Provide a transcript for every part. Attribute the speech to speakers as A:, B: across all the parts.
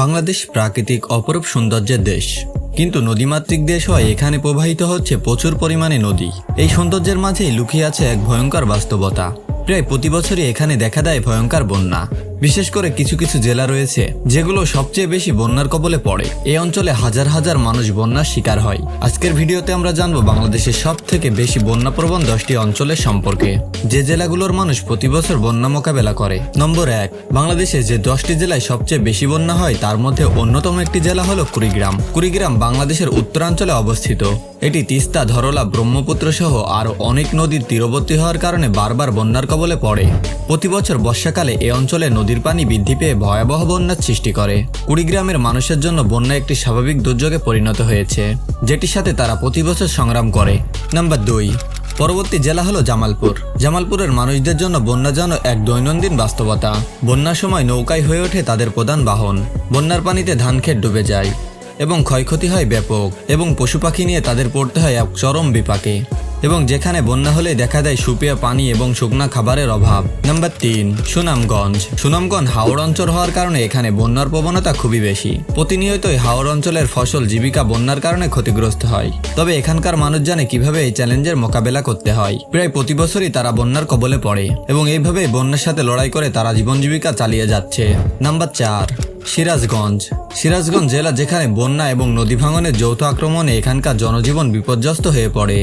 A: বাংলাদেশ প্রাকৃতিক অপরূপ সৌন্দর্যের দেশ, কিন্তু নদীমাতৃক দেশ হয় এখানে প্রবাহিত হচ্ছে প্রচুর পরিমাণে নদী। এই সৌন্দর্যের মাঝেই লুকিয়ে আছে এক ভয়ঙ্কর বাস্তবতা। প্রায় প্রতি বছরই এখানে দেখা দেয় ভয়ঙ্কর বন্যা। বিশেষ করে কিছু কিছু জেলা রয়েছে যেগুলো সবচেয়ে বেশি বন্যার কবলে পড়ে। এই অঞ্চলে হাজার হাজার মানুষ বন্যার শিকার হয়। আজকের ভিডিওতে আমরা জানবো বাংলাদেশের সব থেকে বেশি বন্যাপ্রবণ 10টি অঞ্চলের সম্পর্কে, যে জেলাগুলোর মানুষ প্রতি বছর বন্যা মোকাবেলা করে। নম্বর 1, বাংলাদেশে যে 10টি জেলায় সবচেয়ে বেশি বন্যা হয় তার মধ্যে অন্যতম একটি জেলা হলো কুড়িগ্রাম। কুড়িগ্রাম বাংলাদেশের উত্তরাঞ্চলে অবস্থিত। এটি তিস্তা, ধরলা, ব্রহ্মপুত্র সহ আরও অনেক নদীর তীরবর্তী হওয়ার কারণে বারবার বন্যার কবলে পড়ে। প্রতি বছর বর্ষাকালে এ অঞ্চলে নদীর পানি বৃদ্ধি পেয়ে ভয়াবহ বন্যার সৃষ্টি করে। কুড়িগ্রামের মানুষের জন্য বন্যা একটি স্বাভাবিক দুর্যোগে পরিণত হয়েছে, যেটির সাথে তারা প্রতি বছর সংগ্রাম করে। নাম্বার 2, পরবর্তী জেলা হলো জামালপুর। জামালপুরের মানুষদের জন্য বন্যা যেন এক দৈনন্দিন বাস্তবতা। বন্যার সময় নৌকায় হয়ে ওঠে তাদের প্রধান বাহন। বন্যার পানিতে ধান ক্ষেত ডুবে যায় এবং ক্ষয়ক্ষতি হয় ব্যাপক, এবং পশু পাখি নিয়ে তাদের পড়তে হয় এক চরম বিপাকে। এবং যেখানে বন্যা হলে দেখা দেয় সুপেয় পানি এবং শুকনা খাবারের অভাব। নাম্বার 3, সুনামগঞ্জ। সুনামগঞ্জ হাওড় অঞ্চল হওয়ার কারণে এখানে বন্যার প্রবণতা খুবই বেশি। প্রতিনিয়তই হাওড় অঞ্চলের ফসল জীবিকা বন্যার কারণে ক্ষতিগ্রস্ত হয়। তবে এখানকার মানুষ জানে কিভাবে এই চ্যালেঞ্জের মোকাবেলা করতে হয়। প্রায় প্রতি বছরই তারা বন্যার কবলে পড়ে এবং এইভাবে বন্যার সাথে লড়াই করে তারা জীবন জীবিকা চালিয়ে যাচ্ছে। নাম্বার 4, সিরাজগঞ্জ। সিরাজগঞ্জ জেলা, যেখানে বন্যা এবং নদী ভাঙনের যৌথ আক্রমণে এখানকার জনজীবন বিপর্যস্ত হয়ে পড়ে।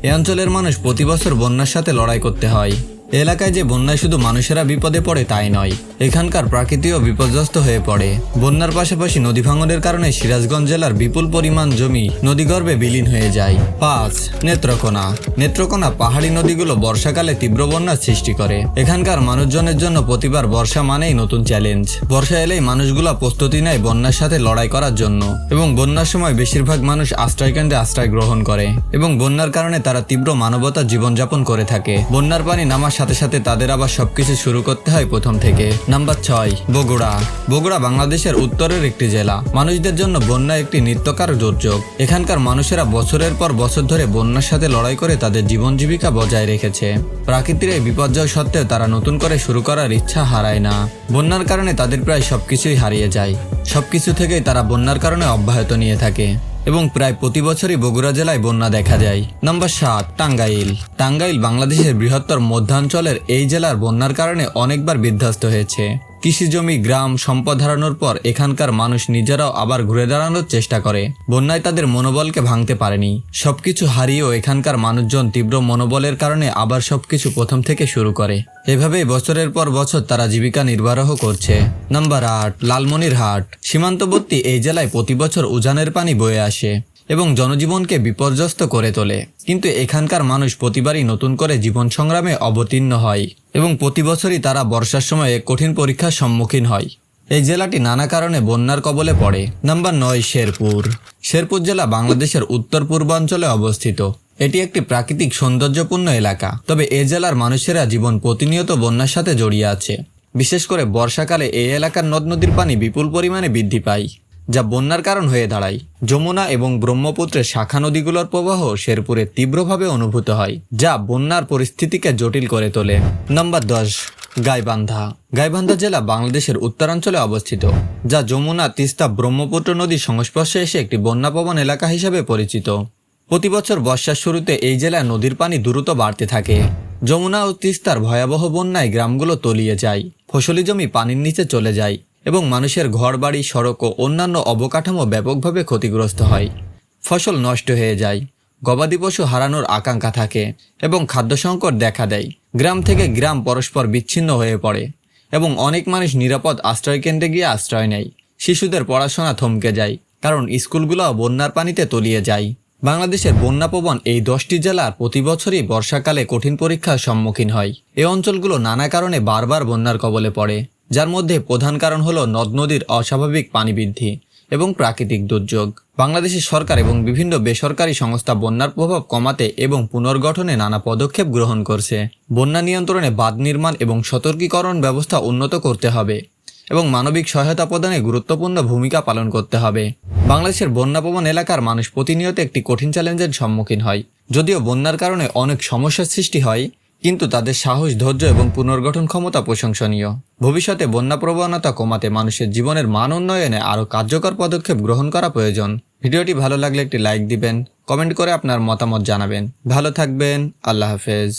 A: এ অঞ্চলের মানুষ প্রতি বছর বন্যার সাথে লড়াই করতে হয়। এলাকায় যে বন্যায় শুধু মানুষেরা বিপদে পড়ে তাই নয়, এখানকার প্রকৃতিও বিপর্যস্ত হয়ে পড়ে। বন্যার পাশাপাশি নদী ভাঙনের কারণে সিরাজগঞ্জ জেলার বিপুল পরিমাণ জমি নদীগর্ভে বিলীন হয়ে যায়। 5, নেত্রকোনা। নেত্রকোনা পাহাড়ি নদীগুলো বর্ষাকালে তীব্র বন্যার সৃষ্টি করে। এখানকার মানুষজনের জন্য প্রতিবার বর্ষা মানেই নতুন চ্যালেঞ্জ। বর্ষা এলেই মানুষগুলো প্রস্তুতি নেয় বন্যার সাথে লড়াই করার জন্য, এবং বন্যার সময় বেশিরভাগ মানুষ আশ্রয়কেন্দ্রে আশ্রয় গ্রহণ করে এবং বন্যার কারণে তারা তীব্র মানবতার জীবনযাপন করে থাকে। বন্যার পানি নামার সাথে সাথে তাদের আবার সবকিছু শুরু করতে হয় প্রথম থেকে। নাম্বার 6, বগুড়া। বগুড়া বাংলাদেশের উত্তরের একটি জেলা। মানুষদের জন্য বন্যা একটি নিত্যকার দুর্যোগ। এখানকার মানুষেরা বছরের পর বছর ধরে বন্যার সাথে লড়াই করে তাদের জীবন জীবিকা বজায় রেখেছে। প্রাকৃতিক এই বিপর্যয় সত্ত্বেও তারা নতুন করে শুরু করার ইচ্ছা হারায় না। বন্যার কারণে তাদের প্রায় সবকিছুই হারিয়ে যায়। সবকিছু থেকেই তারা বন্যার কারণে অব্যাহত নিয়ে থাকে এবং প্রায় প্রতি বছরই বগুড়া জেলায় বন্যা দেখা যায়। নাম্বার 7, টাঙ্গাইল। টাঙ্গাইল বাংলাদেশের বৃহত্তর মধ্যাঞ্চলের এই জেলার বন্যার কারণে অনেকবার বিধ্বস্ত হয়েছে। কৃষিজমি, গ্রাম, সম্পদ হারানোর পর এখানকার মানুষ নিজেরাও আবার ঘুরে দাঁড়ানোর চেষ্টা করে। বন্যায় তাদের মনোবলকে ভাঙতে পারেনি। সবকিছু হারিয়েও এখানকার মানুষজন তীব্র মনোবলের কারণে আবার সবকিছু প্রথম থেকে শুরু করে। এভাবেই বছরের পর বছর তারা জীবিকা নির্বাহ করছে। নাম্বার 8, লালমনিরহাট। সীমান্তবর্তী এই জেলায় প্রতি বছর উজানের পানি বয়ে আসে এবং জনজীবনকে বিপর্যস্ত করে তোলে, কিন্তু এখানকার মানুষ প্রতিবারই নতুন করে জীবন সংগ্রামে অবতীর্ণ হয় এবং প্রতি বছরই তারা বর্ষার সময় এক কঠিন পরীক্ষার সম্মুখীন হয়। এই জেলাটি নানা কারণে বন্যার কবলে পড়ে। নাম্বার 9, শেরপুর। শেরপুর জেলা বাংলাদেশের উত্তর পূর্বাঞ্চলে অবস্থিত। এটি একটি প্রাকৃতিক সৌন্দর্যপূর্ণ এলাকা, তবে এ জেলার মানুষেরা জীবন প্রতিনিয়ত বন্যার সাথে জড়িয়ে আছে। বিশেষ করে বর্ষাকালে এই এলাকার নদ নদীর পানি বিপুল পরিমাণে বৃদ্ধি পায়, যা বন্যার কারণ হয়ে দাঁড়ায়। যমুনা এবং ব্রহ্মপুত্রের শাখা নদীগুলোর প্রবাহ শেরপুরে তীব্রভাবে অনুভূত হয়, যা বন্যার পরিস্থিতিকে জটিল করে তোলে। নাম্বার 10, গাইবান্ধা। গাইবান্ধা জেলা বাংলাদেশের উত্তরাঞ্চলে অবস্থিত, যা যমুনা, তিস্তা, ব্রহ্মপুত্র নদীর সংস্পর্শে এসে একটি বন্যাপ্রবণ এলাকা হিসেবে পরিচিত। প্রতি বছর বর্ষার শুরুতে এই জেলায় নদীর পানি দ্রুত বাড়তে থাকে। যমুনা ও তিস্তার ভয়াবহ বন্যায় গ্রামগুলো তলিয়ে যায়, ফসলি জমি পানির নিচে চলে যায় এবং মানুষের ঘরবাড়ি, সড়ক ও অন্যান্য অবকাঠামো ব্যাপকভাবে ক্ষতিগ্রস্ত হয়। ফসল নষ্ট হয়ে যায়, গবাদি পশু হারানোর আকাঙ্ক্ষা থাকে এবং খাদ্য সংকট দেখা দেয়। গ্রাম থেকে গ্রাম পরস্পর বিচ্ছিন্ন হয়ে পড়ে এবং অনেক মানুষ নিরাপদ আশ্রয়কেন্দ্রে গিয়ে আশ্রয় নেয়। শিশুদের পড়াশোনা থমকে যায়, কারণ স্কুলগুলো বন্যার পানিতে তলিয়ে যায়। বাংলাদেশের বন্যাপ্রবণ এই 10টি জেলার প্রতি বছরই বর্ষাকালে কঠিন পরীক্ষার সম্মুখীন হয়। এই অঞ্চলগুলো নানা কারণে বারবার বন্যার কবলে পড়ে, যার মধ্যে প্রধান কারণ হলো নদ নদীর অস্বাভাবিক পানি বৃদ্ধি এবং প্রাকৃতিক দুর্যোগ। বাংলাদেশের সরকার এবং বিভিন্ন বেসরকারি সংস্থা বন্যার প্রভাব কমাতে এবং পুনর্গঠনে নানা পদক্ষেপ গ্রহণ করছে। বন্যা নিয়ন্ত্রণে বাঁধ নির্মাণ এবং সতর্কীকরণ ব্যবস্থা উন্নত করতে হবে এবং মানবিক সহায়তা প্রদানে গুরুত্বপূর্ণ ভূমিকা পালন করতে হবে। বাংলাদেশের বন্যাপ্রবণ এলাকার মানুষ প্রতিনিয়ত একটি কঠিন চ্যালেঞ্জের সম্মুখীন হয়। যদিও বন্যার কারণে অনেক সমস্যার সৃষ্টি হয়, কিন্তু তাদের সাহস, ধৈর্য এবং পুনর্গঠন ক্ষমতা প্রশংসনীয়। ভবিষ্যতে বন্যা প্রবণতা কমাতে মানুষের জীবনের মান উন্নয়নে আরও কার্যকর পদক্ষেপ গ্রহণ করা প্রয়োজন। ভিডিওটি ভালো লাগলে একটি লাইক দিবেন, কমেন্ট করে আপনার মতামত জানাবেন। ভালো থাকবেন, আল্লাহ হাফেজ।